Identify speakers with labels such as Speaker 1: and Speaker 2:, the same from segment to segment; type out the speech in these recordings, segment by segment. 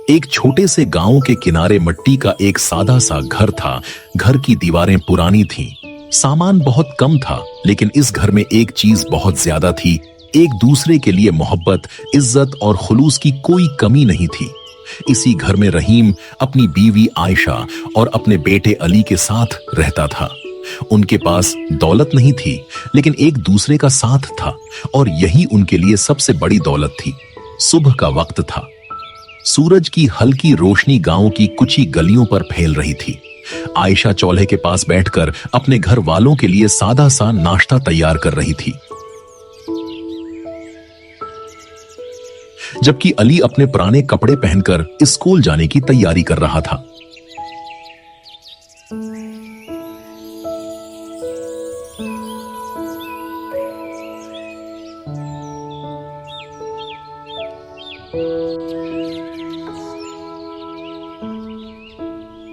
Speaker 1: एक छोटे से गांव के किनारे मिट्टी का एक सादा सा घर था। घर की दीवारें पुरानी थीं, सामान बहुत कम था, लेकिन इस घर में एक चीज बहुत ज्यादा थी। एक दूसरे के लिए मोहब्बत, इज्जत और खुलूस की कोई कमी नहीं थी। इसी घर में रहीम अपनी बीवी आयशा और अपने बेटे अली के साथ रहता था। उनके पास दौलत नहीं थी, लेकिन एक दूसरे का साथ था और यही उनके लिए सबसे बड़ी दौलत थी। सुबह का वक्त था। सूरज की हल्की रोशनी गांव की कुछ ही गलियों पर फैल रही थी। आयशा चौल्हे के पास बैठकर अपने घर वालों के लिए सादा सा नाश्ता तैयार कर रही थी, जबकि अली अपने पुराने कपड़े पहनकर स्कूल जाने की तैयारी कर रहा था।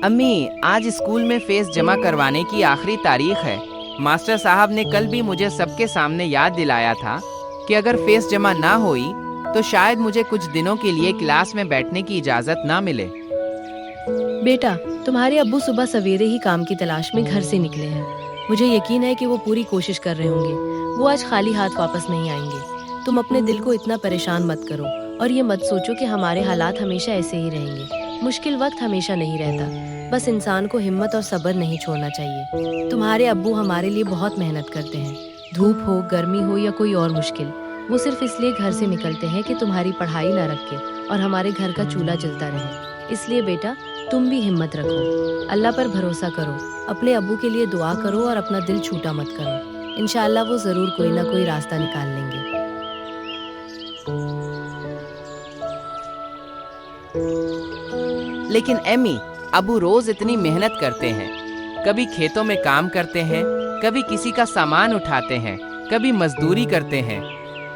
Speaker 2: अम्मी, आज स्कूल में फीस जमा करवाने की आखिरी तारीख है। मास्टर साहब ने कल भी मुझे सबके सामने याद दिलाया था कि अगर फीस जमा ना हुई तो शायद मुझे कुछ दिनों के लिए क्लास में बैठने की इजाज़त ना मिले।
Speaker 3: बेटा, तुम्हारे अब्बू सुबह सवेरे ही काम की तलाश में घर से निकले हैं। मुझे यकीन है कि वो पूरी कोशिश कर रहे होंगे। वो आज खाली हाथ वापस नहीं आएंगे। तुम अपने दिल को इतना परेशान मत करो और ये मत सोचो कि हमारे हालात हमेशा ऐसे ही रहेंगे। मुश्किल वक्त हमेशा नहीं रहता, बस इंसान को हिम्मत और सब्र नहीं छोड़ना चाहिए। तुम्हारे अब्बू हमारे लिए बहुत मेहनत करते हैं। धूप हो, गर्मी हो या कोई और मुश्किल, वो सिर्फ इसलिए घर से निकलते हैं कि तुम्हारी पढ़ाई ना रखे और हमारे घर का चूल्हा जलता रहे। इसलिए बेटा, तुम भी हिम्मत रखो, अल्लाह पर भरोसा करो, अपने अब्बू के लिए दुआ करो और अपना दिल छोटा मत करो। इंशाअल्लाह वो जरूर कोई ना कोई रास्ता निकाल लेंगे।
Speaker 2: लेकिन एमी, अबू रोज इतनी मेहनत करते हैं, कभी खेतों में काम करते हैं, कभी किसी का सामान उठाते हैं, कभी मजदूरी करते हैं।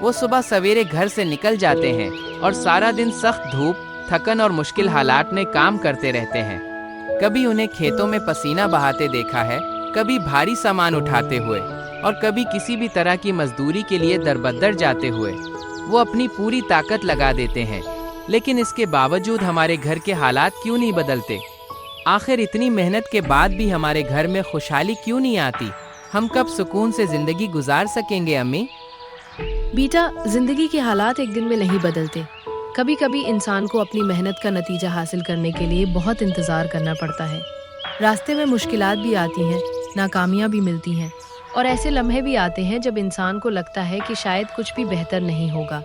Speaker 2: वो सुबह सवेरे घर से निकल जाते हैं और सारा दिन सख्त धूप, थकन और मुश्किल हालात में काम करते रहते हैं। कभी उन्हें खेतों में पसीना बहाते देखा है, कभी भारी सामान उठाते हुए और कभी किसी भी तरह की मजदूरी के लिए दरबदर जाते हुए। वो अपनी पूरी ताकत लगा देते हैं, लेकिन इसके बावजूद हमारे घर के हालात क्यों नहीं बदलते? आखिर इतनी मेहनत के बाद भी हमारे घर में खुशहाली क्यों नहीं आती? हम कब सुकून से जिंदगी गुजार सकेंगे अम्मी?
Speaker 3: बेटा, जिंदगी के हालात एक दिन में नहीं बदलते। कभी कभी इंसान को अपनी मेहनत का नतीजा हासिल करने के लिए बहुत इंतजार करना पड़ता है। रास्ते में मुश्किलात भी आती हैं, नाकामियां भी मिलती हैं और ऐसे लम्हे भी आते हैं जब इंसान को लगता है कि शायद कुछ भी बेहतर नहीं होगा।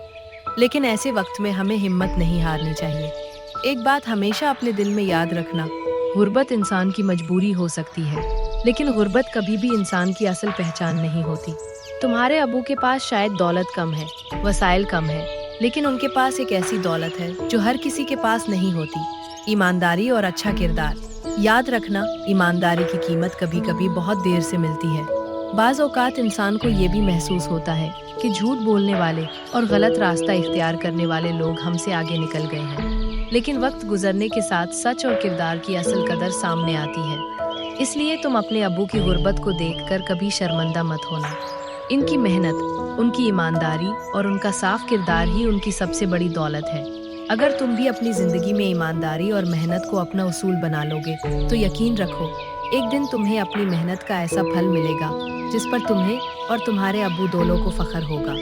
Speaker 3: लेकिन ऐसे वक्त में हमें हिम्मत नहीं हारनी चाहिए। एक बात हमेशा अपने दिल में याद रखना, गुर्बत इंसान की मजबूरी हो सकती है, लेकिन गुर्बत कभी भी इंसान की असल पहचान नहीं होती। तुम्हारे अबू के पास शायद दौलत कम है, वसाइल कम है, लेकिन उनके पास एक ऐसी दौलत है जो हर किसी के पास नहीं होती, ईमानदारी और अच्छा किरदार। याद रखना, ईमानदारी की कीमत कभी कभी बहुत देर से मिलती है। बाज़ औक़ात इंसान को ये भी महसूस होता है कि झूठ बोलने वाले और गलत रास्ता इख्तियार करने वाले लोग हमसे आगे निकल गए हैं, लेकिन वक्त गुजरने के साथ सच और किरदार की असल कदर सामने आती है। इसलिए तुम अपने अब्बू की गुर्बत को देखकर कभी शर्मिंदा मत होना। इनकी मेहनत, उनकी ईमानदारी और उनका साफ किरदार ही उनकी सबसे बड़ी दौलत है। अगर तुम भी अपनी जिंदगी में ईमानदारी और मेहनत को अपना उसूल बना लोगे तो यकीन रखो, एक दिन तुम्हें अपनी मेहनत का ऐसा फल मिलेगा जिस पर तुम्हें और तुम्हारे अब्बू दोनों को फख्र होगा।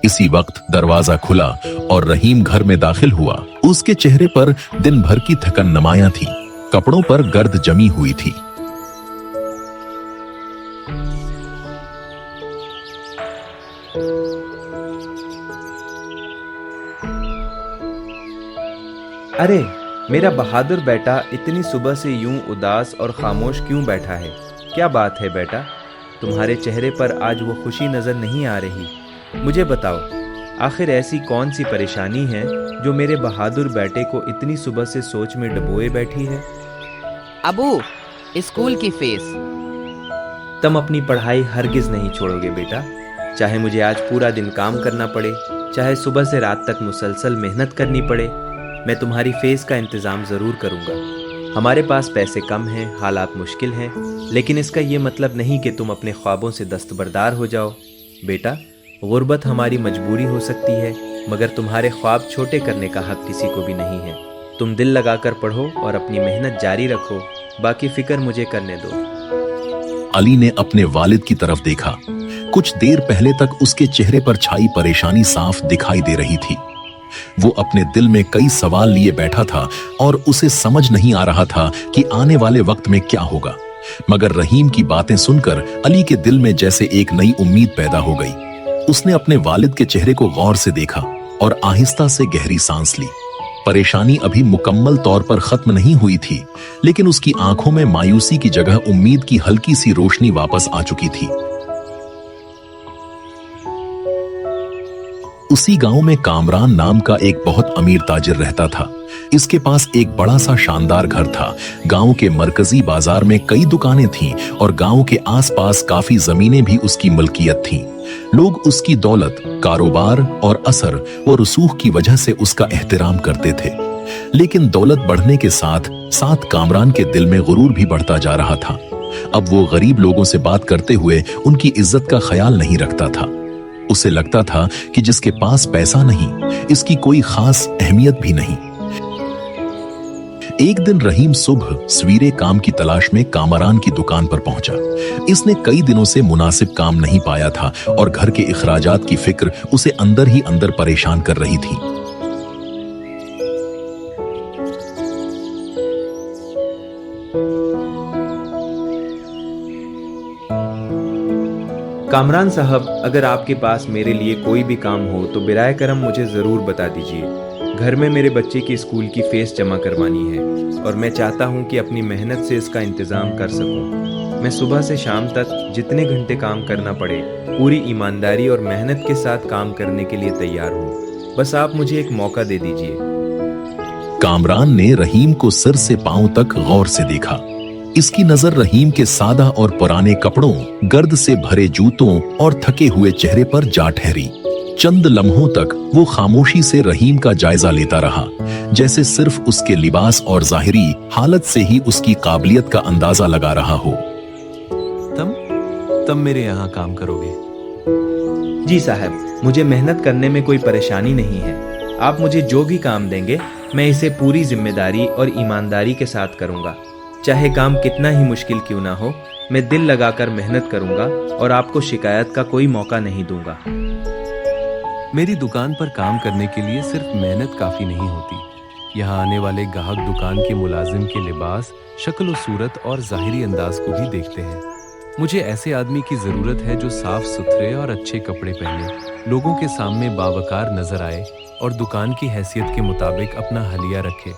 Speaker 1: इसी वक्त दरवाजा खुला और रहीम घर में दाखिल हुआ। उसके चेहरे पर दिन भर की थकन नुमायां थी, कपड़ों पर गर्द जमी हुई थी।
Speaker 4: अरे, मेरा बहादुर बेटा इतनी सुबह से यूं उदास और खामोश क्यों बैठा है? क्या बात है बेटा? तुम्हारे चेहरे पर आज वो खुशी नजर नहीं आ रही। मुझे बताओ, आखिर ऐसी कौन सी परेशानी है जो मेरे बहादुर बेटे को इतनी सुबह से सोच में डुबोए बैठी है?
Speaker 2: अबू, स्कूल की फीस।
Speaker 4: तुम अपनी पढ़ाई हरगिज नहीं छोड़ोगे बेटा, चाहे मुझे आज पूरा दिन काम करना पड़े, चाहे सुबह से रात तक मुसलसल मेहनत करनी पड़े, मैं तुम्हारी फीस का इंतज़ाम ज़रूर करूँगा। हमारे पास पैसे कम हैं, हालात मुश्किल हैं, लेकिन इसका ये मतलब नहीं कि तुम अपने ख्वाबों से दस्तबरदार हो जाओ। बेटा, गुर्बत हमारी मजबूरी हो सकती है, मगर तुम्हारे ख्वाब छोटे करने का हक किसी को भी नहीं है। तुम दिल लगाकर पढ़ो और अपनी मेहनत जारी रखो, बाकी फिक्र मुझे करने दो।
Speaker 1: अली ने अपने वालिद की तरफ देखा। कुछ देर पहले तक उसके चेहरे पर छाई परेशानी साफ दिखाई दे रही थी। वो अपने दिल में कई सवाल लिए बैठा था और उसे समझ नहीं आ रहा था कि आने वाले वक्त में क्या होगा। मगर रहीम की बातें सुनकर अली के दिल में जैसे एक नई उम्मीद पैदा हो गई। उसने अपने वालिद के चेहरे को गौर से देखा और आहिस्ता से गहरी सांस ली। परेशानी अभी मुकम्मल तौर पर खत्म नहीं हुई थी, लेकिन उसकी आंखों में मायूसी की जगह उम्मीद की हल्की सी रोशनी वापस आ चुकी थी। उसी गांव में कामरान नाम का एक बहुत अमीर ताजिर रहता था। इसके पास एक बड़ा सा शानदार घर था। गांव के मरकजी बाजार में कई दुकानें थीं और गांव के आसपास काफी जमीनें भी उसकी मलकियत थीं। लोग उसकी दौलत, कारोबार और असर व रसूख की वजह से उसका एहतराम करते थे। लेकिन दौलत बढ़ने के साथ साथ कामरान के दिल में गुरूर भी बढ़ता जा रहा था। अब वो गरीब लोगों से बात करते हुए उनकी इज्जत का ख्याल नहीं रखता था। उसे लगता था कि जिसके पास पैसा नहीं, इसकी कोई खास अहमियत भी नहीं। एक दिन रहीम सुबह सवेरे काम की तलाश में कामरान की दुकान पर पहुंचा। इसने कई दिनों से मुनासिब काम नहीं पाया था और घर के इखराजात की फिक्र उसे अंदर ही अंदर परेशान कर रही थी।
Speaker 4: कामरान साहब, अगर आपके पास मेरे लिए कोई भी काम हो तो बिराए करम मुझे ज़रूर बता दीजिए। घर में मेरे बच्चे की स्कूल की फीस जमा करवानी है और मैं चाहता हूं कि अपनी मेहनत से इसका इंतज़ाम कर सकूं। मैं सुबह से शाम तक जितने घंटे काम करना पड़े पूरी ईमानदारी और मेहनत के साथ काम करने के लिए तैयार हूं। बस आप मुझे एक मौका दे दीजिए।
Speaker 1: कामरान ने रहीम को सिर से पांव तक गौर से देखा। इसकी नजर रहीम के सादा और पुराने कपड़ों, गर्द से भरे जूतों और थके हुए चेहरे पर जा ठहरी। चंद लम्हों तक वो खामोशी से रहीम का जायजा लेता रहा, जैसे सिर्फ उसके लिबास और जाहिरी हालत से ही उसकी काबिलियत का अंदाजा लगा रहा हो।
Speaker 5: तुम मेरे यहाँ काम करोगे?
Speaker 4: जी साहब, मुझे मेहनत करने में कोई परेशानी नहीं है। आप मुझे जो भी काम देंगे मैं इसे पूरी जिम्मेदारी और ईमानदारी के साथ करूंगा। चाहे काम कितना ही मुश्किल क्यों ना हो, मैं दिल लगाकर मेहनत करूंगा और आपको शिकायत का कोई मौका नहीं दूंगा।
Speaker 5: मेरी दुकान पर काम करने के लिए सिर्फ मेहनत काफी नहीं होती। यहाँ आने वाले ग्राहक दुकान के मुलाजिम के लिबास, शक्ल और सूरत और जाहिरी अंदाज को भी देखते हैं। मुझे ऐसे आदमी की जरूरत है जो साफ सुथरे और अच्छे कपड़े पहने, लोगों के सामने बावकार नजर आए और दुकान की हैसियत के मुताबिक अपना हलिया रखे।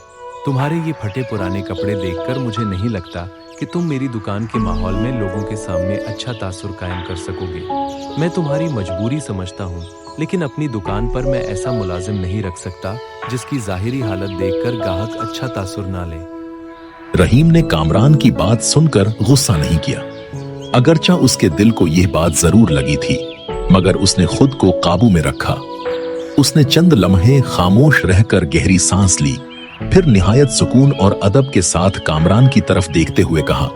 Speaker 5: तुम्हारे ये फटे पुराने कपड़े देखकर मुझे नहीं लगता कि तुम मेरी दुकान के माहौल में लोगों के सामने अच्छा तासुर कायम कर सकोगे। मैं तुम्हारी मजबूरी समझता हूँ, लेकिन अपनी दुकान पर मैं ऐसा मुलाजिम नहीं रख सकता जिसकी जाहिरी हालत देखकर ग्राहक अच्छा तासुर ना ले।
Speaker 1: रहीम ने कामरान की बात सुनकर गुस्सा नहीं किया। अगरचा उसके दिल को यह बात जरूर लगी थी, मगर उसने खुद को काबू में रखा। उसने चंद लम्हे खामोश रहकर गहरी सांस ली, फिर निहायत सुकून और अदब के साथ कामरान की तरफ देखते हुए कहा,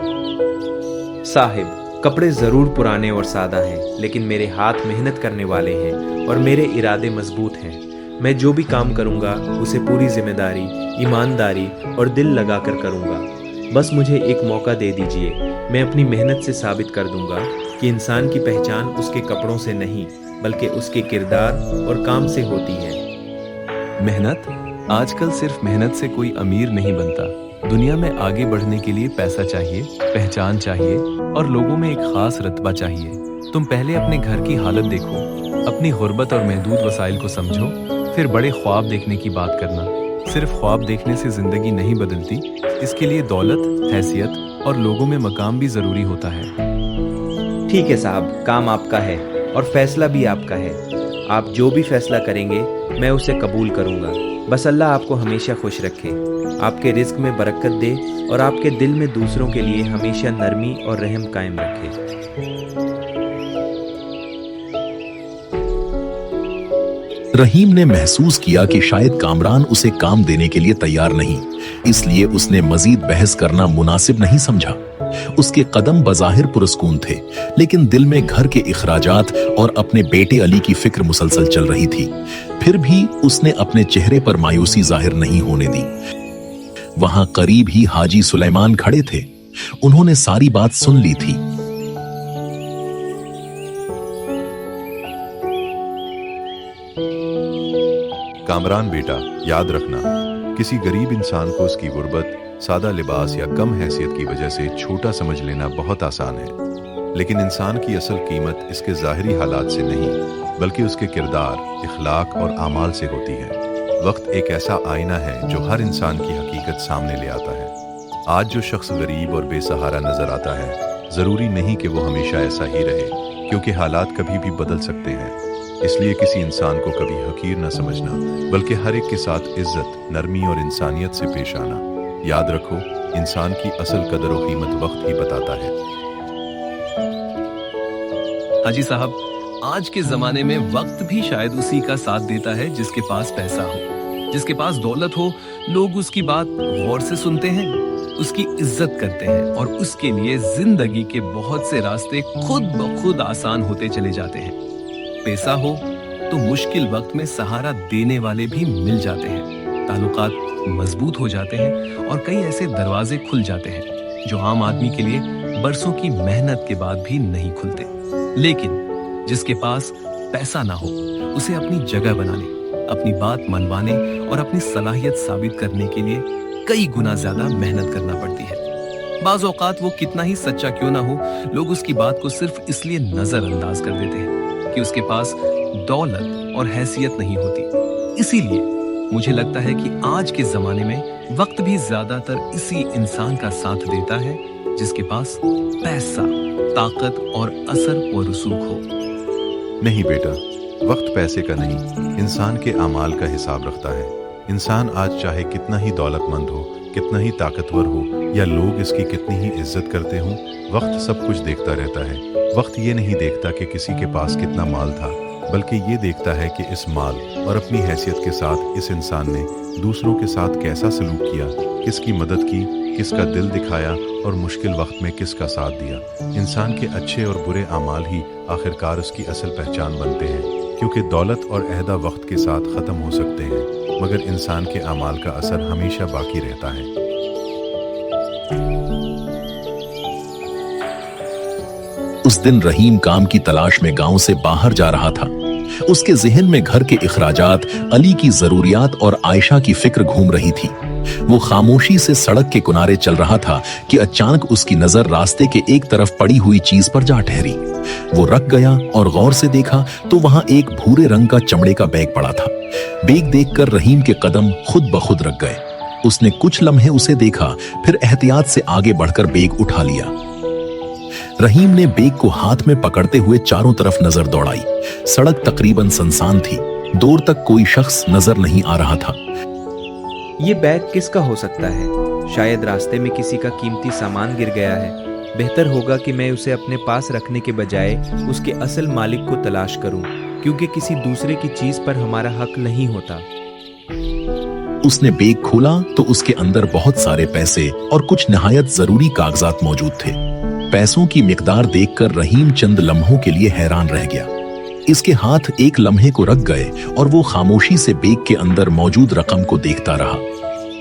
Speaker 4: साहिब, कपड़े जरूर पुराने और सादा हैं, लेकिन मेरे हाथ मेहनत करने वाले हैं और मेरे इरादे मजबूत हैं। मैं जो भी काम करूंगा उसे पूरी जिम्मेदारी, ईमानदारी और दिल लगाकर करूंगा। बस मुझे एक मौका दे दीजिए। मैं अपनी मेहनत से साबित कर दूंगा कि इंसान की पहचान उसके कपड़ों से नहीं बल्कि उसके किरदार और काम से होती है।
Speaker 5: मेहनत? आजकल सिर्फ मेहनत से कोई अमीर नहीं बनता। दुनिया में आगे बढ़ने के लिए पैसा चाहिए, पहचान चाहिए और लोगों में एक खास रतबा चाहिए। तुम पहले अपने घर की हालत देखो, अपनी गुर्बत और महदूद वसाइल को समझो, फिर बड़े ख्वाब देखने की बात करना। सिर्फ ख्वाब देखने से जिंदगी नहीं बदलती, इसके लिए दौलत, हैसियत और लोगों में मकाम भी जरूरी होता है।
Speaker 4: ठीक है साहब, काम आपका है और फैसला भी आपका है। आप जो भी फैसला करेंगे मैं उसे कबूल करूंगा। बस अल्लाह आपको हमेशा खुश रखे, आपके रिज्क में बरकत दे और आपके दिल में दूसरों के लिए हमेशा नरमी और रहम कायम रखे।
Speaker 1: रहीम ने महसूस किया कि शायद कामरान उसे काम देने के लिए तैयार नहीं, इसलिए उसने मजीद बहस करना मुनासिब नहीं समझा। उसके कदम बज़ाहिर पुरस्कून थे, लेकिन दिल में घर के इखराजात और अपने बेटे अली की फिक्र मुसलसल चल रही थी। फिर भी उसने अपने चेहरे पर मायूसी जाहिर नहीं होने दी। वहां करीब ही हाजी सुलेमान खड़े थे। उन्होंने सारी बात सुन ली थी।
Speaker 6: कामरान बेटा, याद रखना, किसी गरीब इंसान को उसकी गुर्बत, सादा लिबास या कम हैसियत की वजह से छोटा समझ लेना बहुत आसान है, लेकिन इंसान की असल कीमत इसके ज़ाहिरी हालात से नहीं बल्कि उसके किरदार, इखलाक और आमाल से होती है। वक्त एक ऐसा आईना है जो हर इंसान की हकीकत सामने ले आता है। आज जो शख्स गरीब और बेसहारा नजर आता है, ज़रूरी नहीं कि वो हमेशा ऐसा ही रहे, क्योंकि हालात कभी भी बदल सकते हैं। इसलिए किसी इंसान को कभी हकीर न समझना, बल्कि हर एक के साथ इज्जत, नरमी और इंसानियत से पेश आना। याद रखो, इंसान की असल कदर और कीमत वक्त ही बताता है।
Speaker 5: हाजी साहब, आज के जमाने में वक्त भी शायद उसी का साथ देता है जिसके पास पैसा हो, जिसके पास दौलत हो। लोग उसकी बात गौर से सुनते हैं, उसकी इज्जत करते हैं और उसके लिए जिंदगी के बहुत से रास्ते खुद ब खुद आसान होते चले जाते हैं। पैसा हो तो मुश्किल वक्त में सहारा देने वाले भी मिल जाते हैं, ताल्लुकात मजबूत हो जाते हैं और कई ऐसे दरवाजे खुल जाते हैं जो आम आदमी के लिए बरसों की मेहनत के बाद भी नहीं खुलते। लेकिन जिसके पास पैसा ना हो, उसे अपनी जगह बनाने, अपनी बात मनवाने और अपनी सलाहियत साबित करने के लिए कई गुना ज्यादा मेहनत करना पड़ती है। बाज़ औक़ात वो कितना ही सच्चा क्यों ना हो, लोग उसकी बात को सिर्फ इसलिए नजरअंदाज कर देते हैं कि उसके पास दौलत और हैसियत नहीं होती। इसीलिए मुझे लगता है कि आज के जमाने में वक्त भी ज्यादातर इसी इंसान का साथ देता है जिसके पास पैसा, ताकत और असर व रसूख हो।
Speaker 6: नहीं बेटा, वक्त पैसे का नहीं, इंसान के अमाल का हिसाब रखता है। इंसान आज चाहे कितना ही दौलतमंद हो, कितना ही ताकतवर हो या लोग इसकी कितनी ही इज्जत करते हों, वक्त सब कुछ देखता रहता है। वक्त ये नहीं देखता कि किसी के पास कितना माल था, बल्कि ये देखता है कि इस माल और अपनी हैसियत के साथ इस इंसान ने दूसरों के साथ कैसा सलूक किया, किसकी मदद की, किसका दिल दिखाया और मुश्किल वक्त में किसका साथ दिया। इंसान के अच्छे और बुरे अमाल ही आखिरकार उसकी असल पहचान बनते हैं, क्योंकि दौलत और अहदा वक्त के साथ ख़त्म हो सकते हैं, मगर इंसान के अमाल का असर हमेशा बाकी रहता है।
Speaker 1: उस दिन रहीम काम की तलाश में गांव से बाहर जा रहा था। उसके ज़हन में घर के इखराजात, अली की जरूरियात और आयशा की फिक्र घूम रही थी। वो खामोशी से सड़क के किनारे चल रहा था कि अचानक उसकी नजर रास्ते के एक तरफ पड़ी हुई चीज पर जा ठहरी। वो रुक गया और गौर से देखा तो वहां एक भूरे रंग का चमड़े का बैग पड़ा था। बैग देखकर रहीम के कदम खुद ब खुद रुक गए। उसने कुछ लम्हे उसे देखा, फिर एहतियात से आगे बढ़कर बैग उठा लिया। रहीम ने बैग को हाथ में पकड़ते हुए चारों तरफ नजर दौड़ाई। सड़क तकरीबन सुनसान थी, दूर तक कोई शख्स नजर नहीं आ रहा था।
Speaker 4: ये बैग किसका हो सकता है? शायद रास्ते में किसी का कीमती सामान गिर गया है। बेहतर होगा कि मैं उसे अपने पास रखने के बजाय उसके असल मालिक को तलाश करूं, क्योंकि किसी दूसरे की चीज पर हमारा हक नहीं होता।
Speaker 1: उसने बैग खोला तो उसके अंदर बहुत सारे पैसे और कुछ निहायत जरूरी कागजात मौजूद थे। पैसों की मिकदार देखकर रहीम चंद लम्हों के लिए हैरान रह गया। इसके हाथ एक लम्हे को रख गए और वो खामोशी से बैग के अंदर मौजूद रकम को देखता रहा।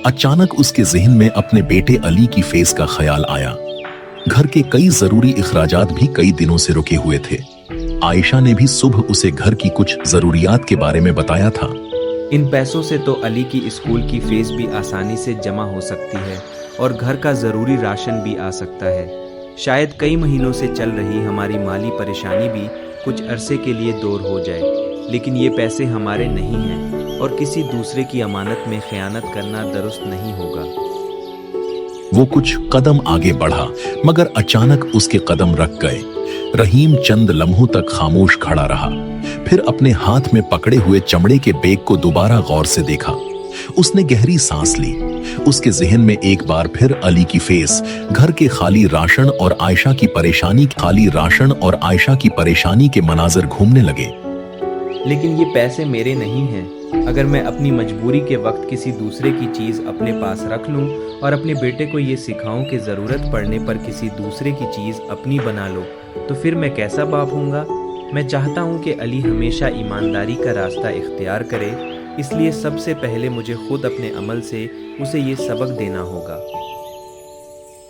Speaker 1: अचानक उसके जहन में अपने बेटे अली की फेस का ख्याल आया। घर के कई जरूरी इखराजात भी कई दिनों से रुके हुए थे। आयशा ने भी सुबह उसे घर की कुछ जरूरियात के बारे में बताया था।
Speaker 4: इन पैसों से तो अली की स्कूल की फीस भी आसानी से जमा हो सकती है और घर का जरूरी राशन भी आ सकता है। शायद कई महीनों से चल रही हमारी माली परेशानी भी कुछ अरसे के लिए दूर हो जाए, लेकिन ये पैसे हमारे नहीं हैं और किसी दूसरे की अमानत में खयानत करना दुरुस्त नहीं होगा।
Speaker 1: वो कुछ कदम आगे बढ़ा, मगर अचानक उसके कदम रुक गए। रहीम चंद लम्हों तक खामोश खड़ा रहा, फिर अपने हाथ में पकड़े हुए चमड़े के बैग को दोबारा गौर से देखा। उसने गहरी सांस ली। उसके जहन में एक बार फिर अली की फेस, घर के खाली राशन और आयशा की परेशानी के मनाजर घूमने लगे।
Speaker 4: लेकिन ये पैसे मेरे नहीं हैं, अगर मैं अपनी मजबूरी के वक्त किसी दूसरे की चीज़ अपने पास रख लूं और अपने बेटे को ये सिखाऊं कि ज़रूरत पड़ने पर किसी दूसरे की चीज़ अपनी बना लो, तो फिर मैं कैसा बाप हूँगा। मैं चाहता हूँ कि अली हमेशा ईमानदारी का रास्ता इख्तियार करे, इसलिए सबसे पहले मुझे खुद अपने अमल से उसे ये सबक देना होगा।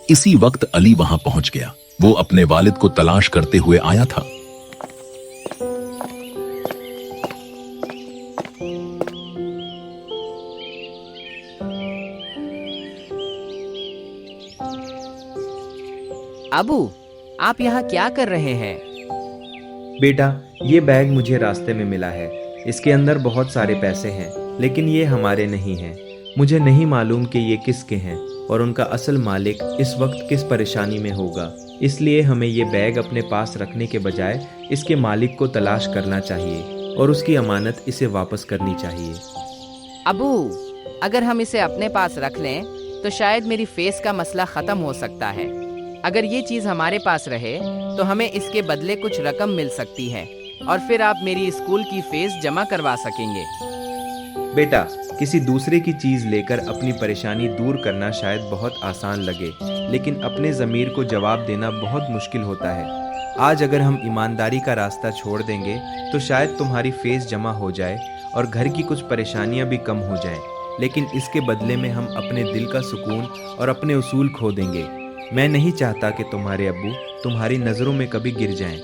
Speaker 1: इसी वक्त अली वहां पहुंच गया। वो अपने वालिद को तलाश करते हुए आया था।
Speaker 2: अबू, आप यहाँ क्या कर रहे हैं?
Speaker 4: बेटा, ये बैग मुझे रास्ते में मिला है। इसके अंदर बहुत सारे पैसे हैं, लेकिन ये हमारे नहीं हैं। मुझे नहीं मालूम कि ये किसके हैं और उनका असल मालिक इस वक्त किस परेशानी में होगा। इसलिए हमें ये बैग अपने पास रखने के बजाय इसके मालिक को तलाश करना चाहिए और उसकी अमानत इसे वापस करनी चाहिए।
Speaker 2: अबू, अगर हम इसे अपने पास रख लें तो शायद मेरी फेस का मसला ख़त्म हो सकता है। अगर ये चीज़ हमारे पास रहे तो हमें इसके बदले कुछ रकम मिल सकती है और फिर आप मेरी स्कूल की फीस जमा करवा सकेंगे।
Speaker 4: बेटा, किसी दूसरे की चीज़ लेकर अपनी परेशानी दूर करना शायद बहुत आसान लगे, लेकिन अपने ज़मीर को जवाब देना बहुत मुश्किल होता है। आज अगर हम ईमानदारी का रास्ता छोड़ देंगे तो शायद तुम्हारी फीस जमा हो जाए और घर की कुछ परेशानियां भी कम हो जाएं, लेकिन इसके बदले में हम अपने दिल का सुकून और अपने उसूल खो देंगे। मैं नहीं चाहता कि तुम्हारे अब्बू तुम्हारी नज़रों में कभी गिर जाएं।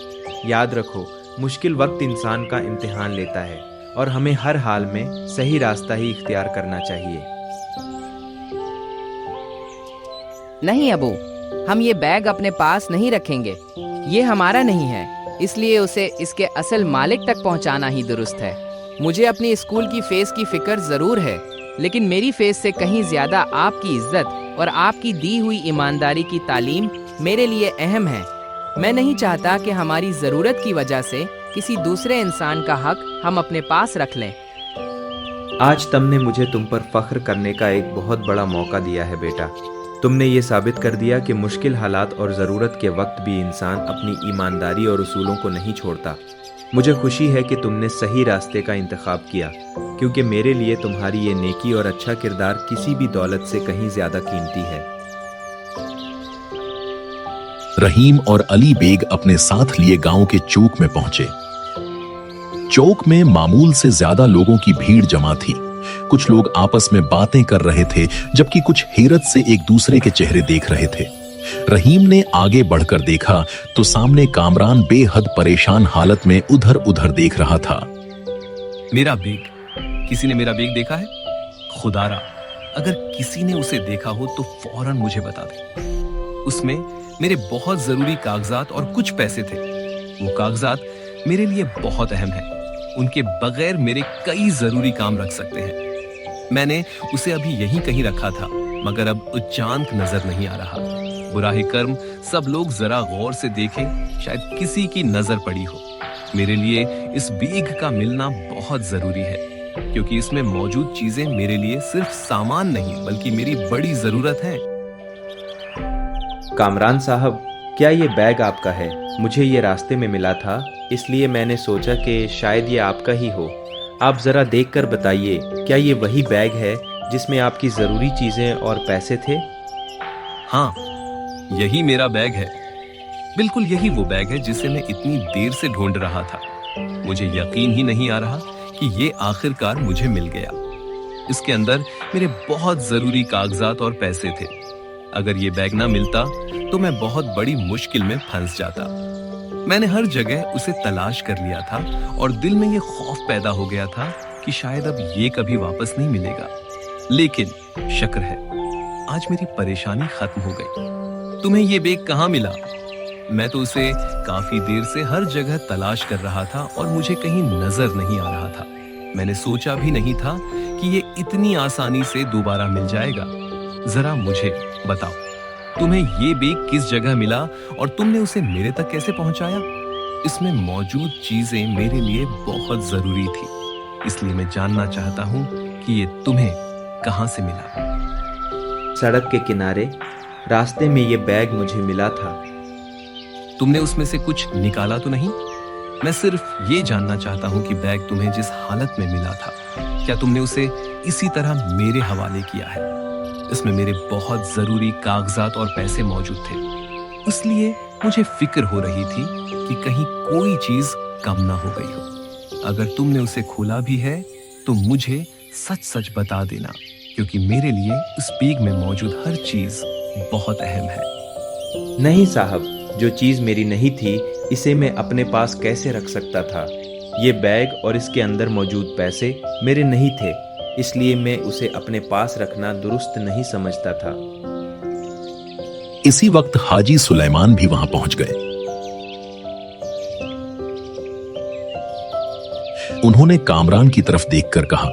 Speaker 4: याद रखो, मुश्किल वक्त इंसान का इम्तिहान लेता है और हमें हर हाल में सही रास्ता ही इख्तियार करना चाहिए।
Speaker 2: नहीं अबू, हम ये बैग अपने पास नहीं रखेंगे। ये हमारा नहीं है, इसलिए उसे इसके असल मालिक तक पहुंचाना ही दुरुस्त है। मुझे अपनी स्कूल की फीस की फिक्र ज़रूर है, लेकिन मेरी फीस से कहीं ज़्यादा आपकी इज्जत और आपकी दी हुई ईमानदारी की तालीम मेरे लिए अहम है। मैं नहीं चाहता कि हमारी ज़रूरत की वजह से किसी दूसरे इंसान का हक हम अपने पास रख लें।
Speaker 4: आज तुमने मुझे तुम पर फख्र करने का एक बहुत बड़ा मौका दिया है बेटा। तुमने ये साबित कर दिया कि मुश्किल हालात और ज़रूरत के वक्त भी इंसान अपनी ईमानदारी और उसूलों को नहीं छोड़ता। मुझे खुशी है कि तुमने सही रास्ते का इंतखाब किया, क्योंकि मेरे लिए तुम्हारी ये नेकी और अच्छा किरदार किसी भी दौलत से कहीं ज़्यादा कीमती है।
Speaker 1: रहीम और अली बेग अपने साथ लिए गांव के चौक में पहुंचे। चौक में मामूल से ज्यादा लोगों की भीड़ जमा थी। कुछ लोग आपस में बातें कर रहे थे, जबकि कुछ हैरत से एक दूसरे के चेहरे देख रहे थे। रहीम ने आगे बढ़कर देखा तो सामने कामरान बेहद परेशान हालत में उधर उधर देख रहा था।
Speaker 5: मेरा बेग, किसी ने मेरा बेग देखा है? खुदारा, अगर किसी ने उसे देखा हो तो फौरन मुझे बता दे। उसमें मेरे बहुत जरूरी कागजात और कुछ पैसे थे। वो कागजात मेरे लिए बहुत अहम हैं। उनके बगैर मेरे कई जरूरी काम रख सकते हैं। मैंने उसे अभी यहीं कहीं रखा था, मगर अब अचानक नजर नहीं आ रहा। बुराही कर्म सब लोग जरा गौर से देखें, शायद किसी की नजर पड़ी हो। मेरे लिए इस बेग का मिलना बहुत जरूरी है, क्योंकि इसमें मौजूद चीजें मेरे लिए सिर्फ सामान नहीं बल्कि मेरी बड़ी जरूरत है।
Speaker 4: कामरान साहब, क्या ये बैग आपका है? मुझे ये रास्ते में मिला था, इसलिए मैंने सोचा कि शायद ये आपका ही हो। आप ज़रा देखकर बताइए, क्या ये वही बैग है जिसमें आपकी ज़रूरी चीज़ें और पैसे थे?
Speaker 5: हाँ, यही मेरा बैग है। बिल्कुल यही वो बैग है जिसे मैं इतनी देर से ढूंढ रहा था। मुझे यकीन ही नहीं आ रहा कि ये आखिरकार मुझे मिल गया। इसके अंदर मेरे बहुत जरूरी कागजात और पैसे थे। अगर ये बैग ना मिलता तो मैं बहुत बड़ी मुश्किल में फंस जाता। मैंने हर जगह उसे तलाश कर लिया था और दिल में ये खौफ पैदा हो गया था कि शायद अब ये कभी वापस नहीं मिलेगा। लेकिन शुक्र है, आज मेरी परेशानी खत्म हो गई। तुम्हें ये बैग कहाँ मिला? मैं तो उसे काफी देर से हर जगह तलाश कर रहा था और मुझे कहीं नजर नहीं आ रहा था। मैंने सोचा भी नहीं था कि ये इतनी आसानी से दोबारा मिल जाएगा। जरा मुझे बताओ, तुम्हें ये बैग किस जगह मिला और तुमने उसे मेरे तक कैसे पहुंचाया? इसमें मौजूद चीजें मेरे लिए बहुत जरूरी थी, इसलिए मैं जानना चाहता हूं कि ये तुम्हें कहां से मिला।
Speaker 4: सड़क के किनारे रास्ते में ये बैग मुझे मिला था।
Speaker 5: तुमने उसमें से कुछ निकाला तो नहीं? मैं सिर्फ ये जानना चाहता हूं कि बैग तुम्हें जिस हालत में मिला था, क्या तुमने उसे इसी तरह मेरे हवाले किया है? इसमें मेरे बहुत जरूरी कागजात और पैसे मौजूद थे, इसलिए मुझे फिक्र हो रही थी कि कहीं कोई चीज कम ना हो गई हो। अगर तुमने उसे खोला भी है तो मुझे सच सच बता देना, क्योंकि मेरे लिए इस बैग में मौजूद हर चीज बहुत अहम है।
Speaker 4: नहीं साहब, जो चीज़ मेरी नहीं थी इसे मैं अपने पास कैसे रख सकता था? ये बैग और इसके अंदर मौजूद पैसे मेरे नहीं थे, इसलिए मैं उसे अपने पास रखना दुरुस्त नहीं समझता था।
Speaker 1: इसी वक्त हाजी सुलेमान भी वहां पहुंच गए। उन्होंने कामरान की तरफ देखकर कहा,